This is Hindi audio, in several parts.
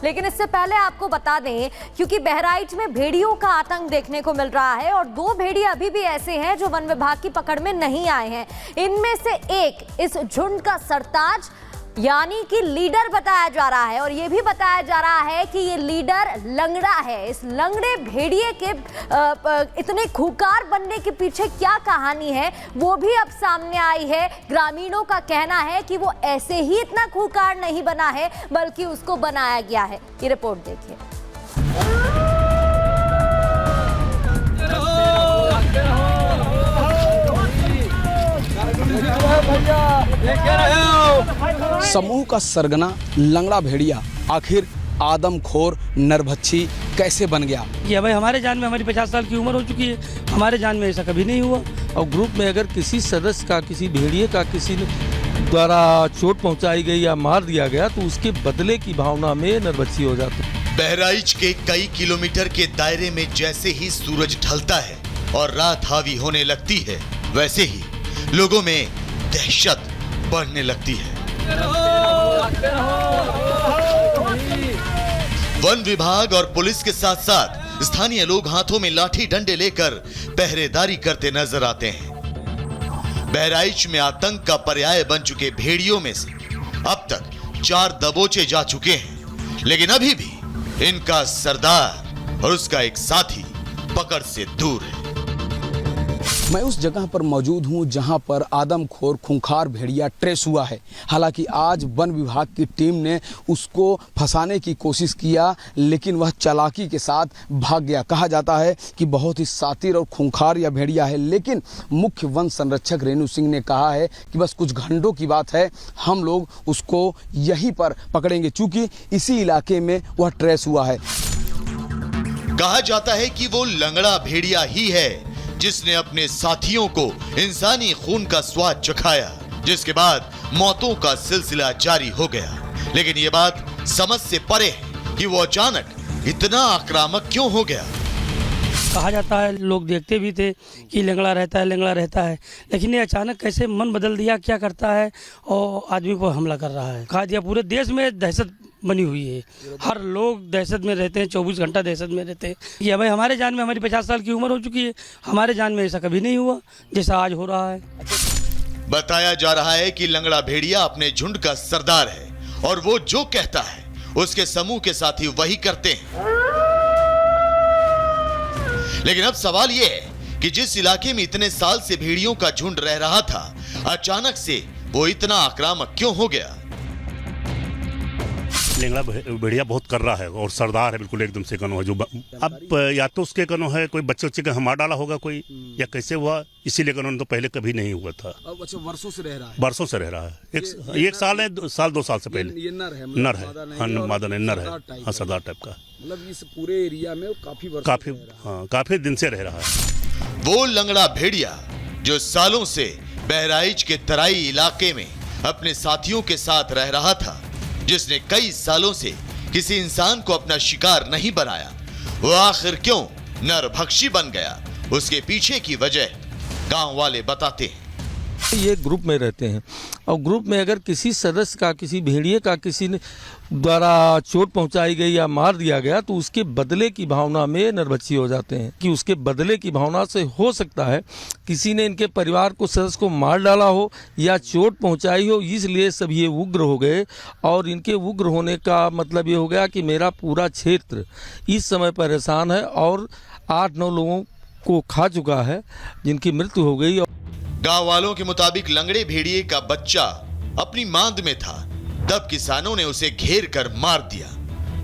लेकिन इससे पहले आपको बता दें, क्योंकि बहराइच में भेड़ियों का आतंक देखने को मिल रहा है और 2 भेड़िए अभी भी ऐसे हैं जो वन विभाग की पकड़ में नहीं आए हैं। इनमें से एक इस झुंड का सरताज यानी कि लीडर बताया जा रहा है और यह भी बताया जा रहा है कि ये लीडर लंगड़ा है। इस लंगड़े भेड़िए के इतने खूंखार बनने के पीछे क्या कहानी है वो भी अब सामने आई है। ग्रामीणों का कहना है कि वो ऐसे ही इतना खूंखार नहीं बना है बल्कि उसको बनाया गया है। ये रिपोर्ट देखिए। समूह का सरगना लंगड़ा भेड़िया आखिर आदमखोर नरभक्षी कैसे बन गया? ये भाई हमारे जान में हमारी 50 साल की उम्र हो चुकी है, हमारे जान में ऐसा कभी नहीं हुआ। और ग्रुप में अगर किसी सदस्य का, किसी भेड़िए का किसी द्वारा चोट पहुंचाई गई या मार दिया गया तो उसके बदले की भावना में नरभक्षी हो जाता है। बहराइच के कई किलोमीटर के दायरे में जैसे ही सूरज ढलता है और रात हावी होने लगती है, वैसे ही लोगों में दहशत बढ़ने लगती है। वन विभाग और पुलिस के साथ साथ स्थानीय लोग हाथों में लाठी डंडे लेकर पहरेदारी करते नजर आते हैं। बहराइच में आतंक का पर्याय बन चुके भेड़ियों में से अब तक 4 दबोचे जा चुके हैं, लेकिन अभी भी इनका सरदार और उसका एक साथी पकड़ से दूर है। मैं उस जगह पर मौजूद हूं जहां पर आदमखोर खूंखार भेड़िया ट्रेस हुआ है। हालांकि आज वन विभाग की टीम ने उसको फंसाने की कोशिश किया, लेकिन वह चालाकी के साथ भाग गया। कहा जाता है कि बहुत ही शातिर और खूंखार यह भेड़िया है, लेकिन मुख्य वन संरक्षक रेणु सिंह ने कहा है कि बस कुछ घंटों की बात है, हम लोग उसको यहीं पर पकड़ेंगे, चूंकि इसी इलाके में वह ट्रेस हुआ है। कहा जाता है कि वो लंगड़ा भेड़िया ही है जिसने अपने साथियों को इंसानी खून का स्वाद चखाया, जिसके बाद मौतों का सिलसिला जारी हो गया। लेकिन ये बात समझ से परे है कि वो अचानक इतना आक्रामक क्यों हो गया। कहा जाता है, लोग देखते भी थे कि लंगड़ा रहता है, लेकिन ये अचानक कैसे मन बदल दिया, क्या करता है और आदमी पर हमला कर रहा है। कहा दिया पूरे देश में दहशत बनी हुई है, हर लोग दहशत में रहते हैं, 24 घंटा दहशत में रहते हैं। ये भाई हमारे जान में हमारी 50 साल की उम्र हो चुकी है, हमारे जान में ऐसा कभी नहीं हुआ जैसा आज हो रहा है। बताया जा रहा है कि लंगड़ा भेड़िया अपने झुंड का सरदार है और वो जो कहता है उसके समूह के साथी वही करते हैं। लेकिन अब सवाल यह है कि जिस इलाके में इतने साल से भेड़ियों का झुंड रह रहा था, अचानक से वो इतना आक्रामक क्यों हो गया। लंगड़ा भेड़िया बहुत कर रहा है और सरदार है, बिल्कुल एकदम से कनो है। जो अब या तो उसके कनो है कोई बच्चे का मार डाला होगा कोई, या कैसे हुआ, इसीलिए कनो तो पहले कभी नहीं हुआ था। अच्छा, वर्षों से रह रहा है। वर्षों से रह रहा है, एक साल है, 2 साल से पहले। ये नर है, नर है, हाँ मादा नर है, हाँ सरदार टाइप का। मतलब इस पूरे एरिया में काफी दिन से रह रहा है। वो लंगड़ा भेड़िया जो सालों से बहराइच के तराई इलाके में अपने साथियों के साथ रह रहा था, जिसने कई सालों से किसी इंसान को अपना शिकार नहीं बनाया, वो आखिर क्यों नरभक्षी बन गया, उसके पीछे की वजह गांव वाले बताते हैं। ये ग्रुप में रहते हैं और ग्रुप में अगर किसी सदस्य का, किसी भेड़िए का किसी द्वारा चोट पहुंचाई गई या मार दिया गया तो उसके बदले की भावना में नरभक्षी हो जाते हैं। कि उसके बदले की भावना से हो सकता है किसी ने इनके परिवार को, सदस्य को मार डाला हो या चोट पहुंचाई हो, इसलिए सब ये उग्र हो गए। और इनके उग्र होने का मतलब ये हो गया कि मेरा पूरा क्षेत्र इस समय परेशान है और 8-9 लोगों को खा चुका है, जिनकी मृत्यु हो गई। गांव वालों के मुताबिक लंगड़े भेड़िए का बच्चा अपनी मांद में था, तब किसानों ने उसे घेर कर मार दिया।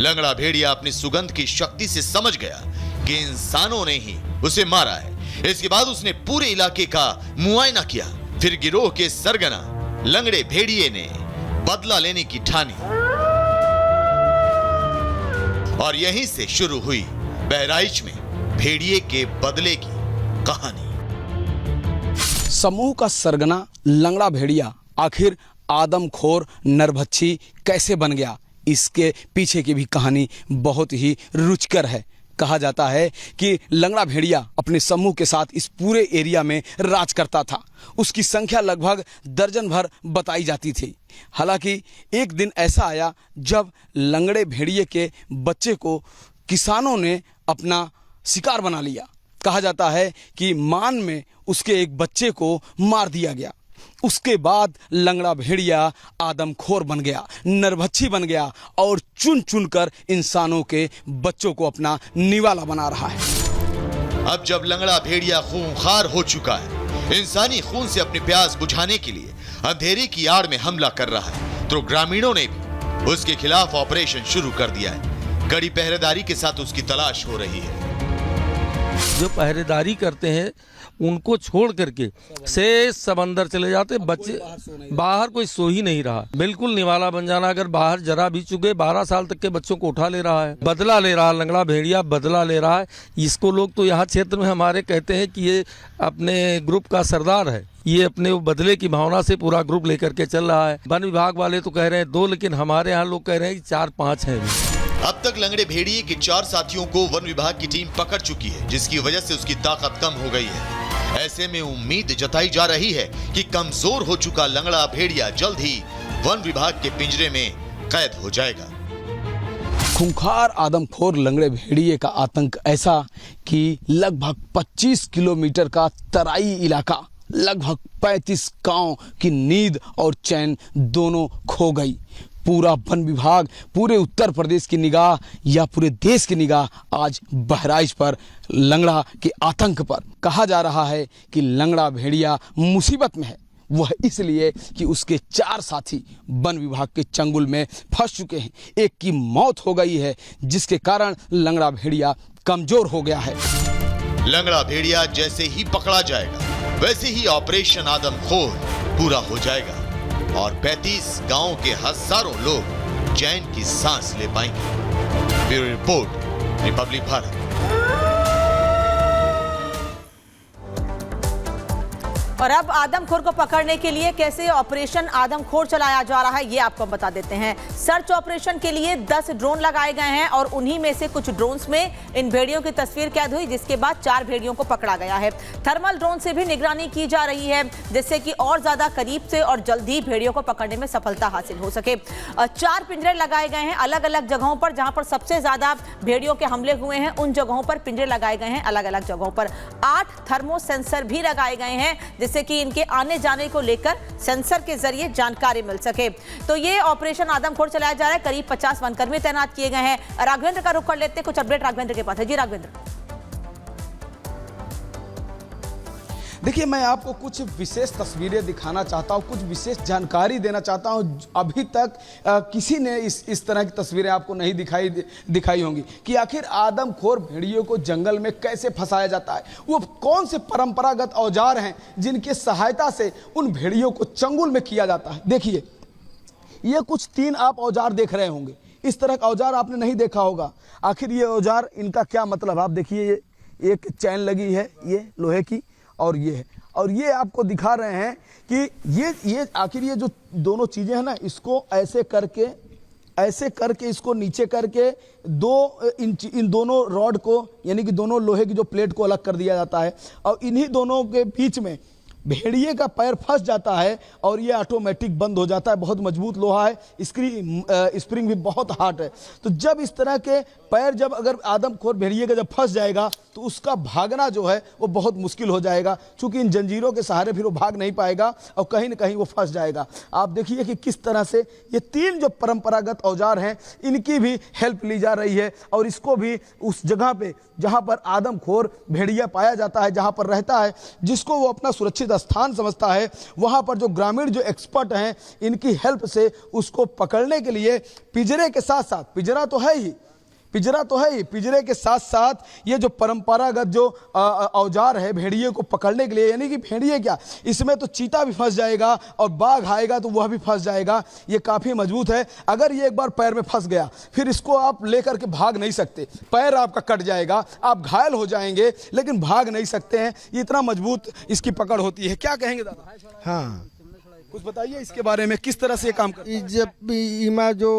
लंगड़ा भेड़िया अपनी सुगंध की शक्ति से समझ गया कि इंसानों ने ही उसे मारा है। इसके बाद उसने पूरे इलाके का मुआयना किया। फिर गिरोह के सरगना लंगड़े भेड़िए ने बदला लेने की ठानी और यहीं से शुरू हुई बहराइच में भेड़िए के बदले की कहानी। समूह का सरगना लंगड़ा भेड़िया आखिर आदमखोर नरभक्षी कैसे बन गया, इसके पीछे की भी कहानी बहुत ही रुचिकर है। कहा जाता है कि लंगड़ा भेड़िया अपने समूह के साथ इस पूरे एरिया में राज करता था। उसकी संख्या लगभग दर्जन भर बताई जाती थी। हालांकि एक दिन ऐसा आया जब लंगड़े भेड़िए के बच्चे को किसानों ने अपना शिकार बना लिया। कहा जाता है कि मान में उसके एक बच्चे को मार दिया गया। उसके बाद लंगड़ा भेड़िया आदमखोर बन गया, नरभक्षी बन गया और चुन चुन कर इंसानों के बच्चों को अपना निवाला बना रहा है। अब जब लंगड़ा भेड़िया खूंखार हो चुका है, इंसानी खून से अपनी प्यास बुझाने के लिए अंधेरे की आड़ में हमला कर रहा है, तो ग्रामीणों ने भी उसके खिलाफ ऑपरेशन शुरू कर दिया है। कड़ी पहरेदारी के साथ उसकी तलाश हो रही है। जो पहरेदारी करते हैं उनको छोड़ करके से समंदर चले जाते, बच्चे बाहर कोई सो ही नहीं रहा, बिल्कुल निवाला बन जाना। अगर बाहर जरा भी चुके 12 साल तक के बच्चों को उठा ले रहा है, बदला ले रहा है, लंगड़ा भेड़िया बदला ले रहा है। इसको लोग तो यहाँ क्षेत्र में हमारे कहते हैं कि ये अपने ग्रुप का सरदार है, ये अपने बदले की भावना से पूरा ग्रुप लेकर के चल रहा है। वन विभाग वाले तो कह रहे हैं 2, लेकिन हमारे यहाँ लोग कह रहे हैं कि 4-5 हैं। अब तक लंगड़े भेड़िए के 4 साथियों को वन विभाग की टीम पकड़ चुकी है, जिसकी वजह से उसकी ताकत कम हो गई है। ऐसे में उम्मीद जताई जा रही है कि कमजोर हो चुका लंगड़ा भेड़िया जल्द ही वन विभाग के पिंजरे में कैद हो जाएगा। खूंखार आदमखोर लंगड़े भेड़िए का आतंक ऐसा कि लगभग 25 किलोमीटर का तराई इलाका, लगभग 35 गांव की नींद और चैन दोनों खो गई। पूरा वन विभाग, पूरे उत्तर प्रदेश की निगाह या पूरे देश की निगाह आज बहराइच पर, लंगड़ा के आतंक पर। कहा जा रहा है कि लंगड़ा भेड़िया मुसीबत में है, वह इसलिए कि उसके 4 साथी वन विभाग के चंगुल में फंस चुके हैं। एक की मौत हो गई है, जिसके कारण लंगड़ा भेड़िया कमजोर हो गया है। लंगड़ा भेड़िया जैसे ही पकड़ा जाएगा, वैसे ही ऑपरेशन आदमखोर पूरा हो जाएगा और 35 गांवों के हजारों लोग चैन की सांस ले पाएंगे। Bureau report, Republic Bharat. और अब आदमखोर को पकड़ने के लिए कैसे ऑपरेशन आदमखोर चलाया जा रहा है, ये आपको बता देते हैं। सर्च ऑपरेशन के लिए 10 ड्रोन लगाए गए हैं और उन्हीं में से कुछ ड्रोन्स में इन भेड़ियों की तस्वीर कैद हुई, जिसके बाद 4 भेड़ियों को पकड़ा गया है। थर्मल ड्रोन से भी निगरानी की जा रही है, जिससे कि और ज्यादा करीब से और जल्दी भेड़ियों को पकड़ने में सफलता हासिल हो सके। 4 पिंजरे लगाए गए हैं अलग अलग जगहों पर, जहां पर सबसे ज्यादा भेड़ियों के हमले हुए हैं उन जगहों पर पिंजरे लगाए गए हैं अलग अलग जगहों पर। 8 थर्मो सेंसर भी लगाए गए हैं, जिससे कि इनके आने जाने को लेकर सेंसर के जरिए जानकारी मिल सके। तो ये ऑपरेशन आदमखोर चलाया जा रहा है। करीब 50 वनकर्मी तैनात किए गए हैं। राघवेंद्र का रुख कर लेते हैं, कुछ अपडेट राघवेंद्र के पास है। जी राघवेंद्र। देखिए, मैं आपको कुछ विशेष तस्वीरें दिखाना चाहता हूँ, कुछ विशेष जानकारी देना चाहता हूँ। अभी तक किसी ने इस तरह की तस्वीरें आपको नहीं दिखाई होंगी कि आखिर आदमखोर भेड़ियों को जंगल में कैसे फंसाया जाता है। वो कौन से परंपरागत औजार हैं जिनकी सहायता से उन भेड़ियों को चंगुल में किया जाता है। देखिए, ये कुछ 3 आप औजार देख रहे होंगे। इस तरह का औजार आपने नहीं देखा होगा। आखिर ये औजार, इनका क्या मतलब, आप देखिए, ये एक चैन लगी है, ये लोहे की, और ये है, और ये आपको दिखा रहे हैं कि ये आखिर ये जो दोनों चीज़ें हैं ना, इसको ऐसे करके इसको नीचे करके 2 इंच इन दोनों रॉड को, यानी कि दोनों लोहे की जो प्लेट को अलग कर दिया जाता है और इन्हीं दोनों के बीच में भेड़िए का पैर फंस जाता है और ये ऑटोमेटिक बंद हो जाता है। बहुत मजबूत लोहा है, स्प्रिंग भी बहुत हार्ड है। तो जब इस तरह के पैर, जब अगर आदमखोर भेड़िए का जब फंस जाएगा तो उसका भागना जो है वो बहुत मुश्किल हो जाएगा, क्योंकि इन जंजीरों के सहारे फिर वो भाग नहीं पाएगा और कहीं ना कहीं वो फंस जाएगा। आप देखिए कि किस तरह से ये 3 जो परंपरागत औजार हैं, इनकी भी हेल्प ली जा रही है और इसको भी उस जगह पे जहाँ पर आदमखोर भेड़िया पाया जाता है, जहाँ पर रहता है, जिसको वो अपना सुरक्षित स्थान समझता है, वहाँ पर जो ग्रामीण जो एक्सपर्ट हैं, इनकी हेल्प से उसको पकड़ने के लिए पिंजरे के साथ साथ, पिंजरा तो है ही, पिंजरे के साथ साथ ये जो परंपरागत जो औजार है भेड़िए को पकड़ने के लिए, यानी कि भेड़िए क्या, इसमें तो चीता भी फंस जाएगा और बाघ आएगा तो वह भी फंस जाएगा। ये काफ़ी मजबूत है। अगर ये एक बार पैर में फंस गया, फिर इसको आप लेकर के भाग नहीं सकते, पैर आपका कट जाएगा, आप घायल हो जाएंगे, लेकिन भाग नहीं सकते हैं। ये इतना मजबूत इसकी पकड़ होती है। क्या कहेंगे दादा? हाँ, कुछ बताइए इसके बारे में, किस तरह से ये काम करता है? जब इमा जो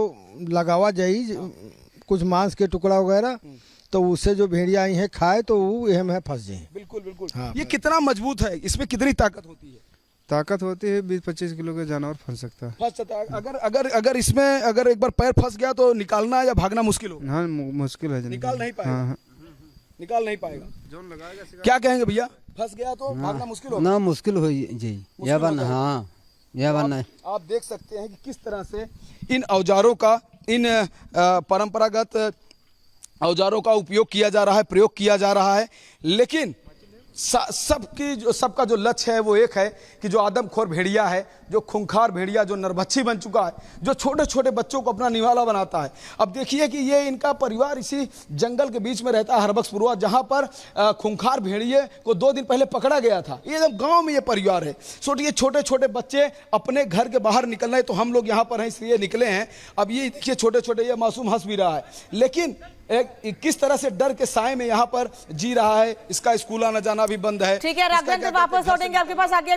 लगावा जाई कुछ मांस के टुकड़ा वगैरह, तो उससे जो भेड़िया आई हैं खाए तो वो एहम है फंस जाए। बिल्कुल बिल्कुल। हाँ, ये कितना मजबूत है, इसमें कितनी ताकत होती है? ताकत होती है 20-25 किलो का जानवर फंस सकता है। फंस सकता है। अगर इसमें अगर एक बार पैर फंस गया तो निकालना या भागना मुश्किल होगा। हाँ मुश्किल है, निकाल नहीं पाएगा। हाँ, निकाल नहीं पाएगा। क्या कहेंगे भैया, फंस गया तो भागना मुश्किल होगा? ना मुश्किल हो जी, यह बन, हाँ यह बनना है। आप देख सकते हैं कि किस तरह से इन औजारों का, इन परंपरागत औजारों का उपयोग किया जा रहा है, प्रयोग किया जा रहा है, लेकिन सबका जो लक्ष्य है वो एक है कि जो आदमखोर भेड़िया है, जो खूंखार भेड़िया, जो नरभक्षी बन चुका है, जो छोटे छोटे बच्चों को अपना निवाला बनाता है। अब देखिए कि ये इनका परिवार इसी जंगल के बीच में रहता है, हरबख्शपुरवा, जहां पर खूंखार भेड़िए को 2 दिन पहले पकड़ा गया था। ये एकदम गांव में ये परिवार है। सोचिए छोटे छोटे बच्चे अपने घर के बाहर निकल रहे, तो हम लोग यहाँ पर हैं इसलिए निकले हैं। अब ये देखिए छोटे छोटे, ये मासूम हंस भी रहा है, लेकिन एक किस तरह से डर के साए में यहाँ पर जी रहा है। इसका स्कूल आना जाना भी बंद है। ठीक है राघवेंद्र, वापस लौटेंगे आपके पास। आगे